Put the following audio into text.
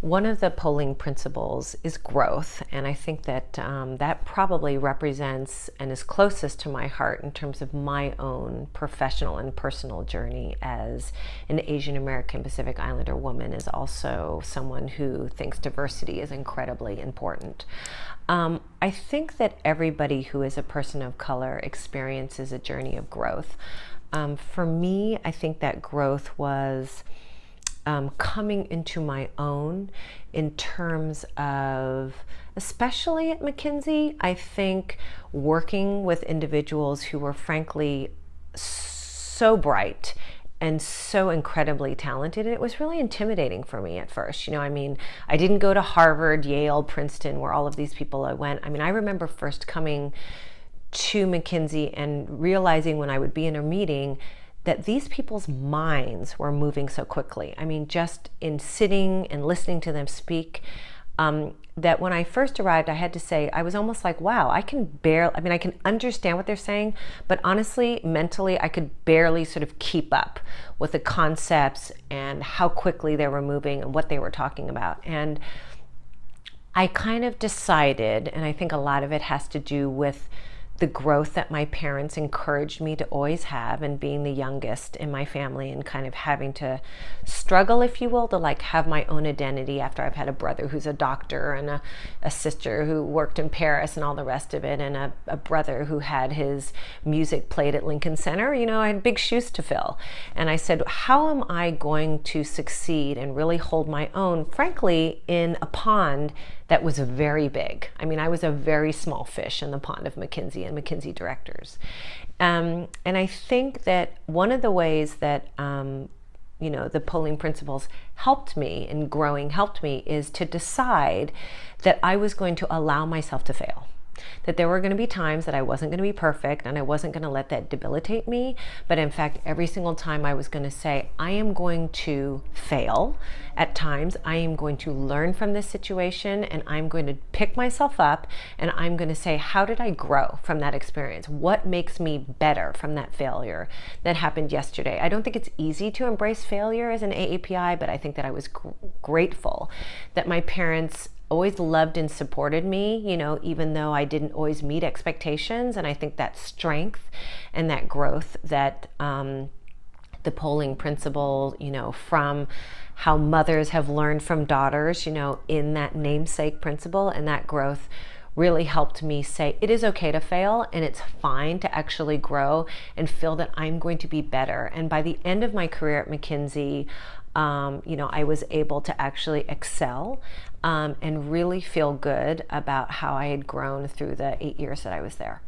One of the polling principles is growth, and I think that that probably represents and is closest to my heart in terms of my own professional and personal journey as an Asian American Pacific Islander woman, is also someone who thinks diversity is incredibly important. I think that everybody who is a person of color experiences a journey of growth. For me, I think that growth was coming into my own in terms of, especially at McKinsey, I think working with individuals who were frankly so bright and so incredibly talented. It was really intimidating for me at first. I didn't go to Harvard, Yale, Princeton, where all of these people went. I remember first coming to McKinsey and realizing when I would be in a meeting that these people's minds were moving so quickly. Just in sitting and listening to them speak, that when I first arrived, I had to say, I was almost like, wow, I can understand what they're saying, but honestly, mentally, I could barely sort of keep up with the concepts and how quickly they were moving and what they were talking about. And I kind of decided, and I think a lot of it has to do with the growth that my parents encouraged me to always have, and being the youngest in my family and kind of having to struggle, if you will, to have my own identity after I've had a brother who's a doctor and a sister who worked in Paris and all the rest of it, and a brother who had his music played at Lincoln Center. I had big shoes to fill. And I said, how am I going to succeed and really hold my own, frankly, in a pond that was very big? I was a very small fish in the pond of McKinsey and McKinsey directors. And I think that one of the ways that the polling principles helped me is to decide that I was going to allow myself to fail. That there were going to be times that I wasn't going to be perfect, and I wasn't going to let that debilitate me. But in fact, every single time I was going to say, I am going to fail at times. I am going to learn from this situation, and I'm going to pick myself up, and I'm going to say, how did I grow from that experience? What makes me better from that failure that happened yesterday? I don't think it's easy to embrace failure as an AAPI, but I think that I was grateful that my parents always loved and supported me, even though I didn't always meet expectations. And I think that strength and that growth that the polling principle, from how mothers have learned from daughters, in that namesake principle, and that growth really helped me say it is okay to fail, and it's fine to actually grow and feel that I'm going to be better. And by the end of my career at McKinsey, I was able to actually excel and really feel good about how I had grown through the 8 years that I was there.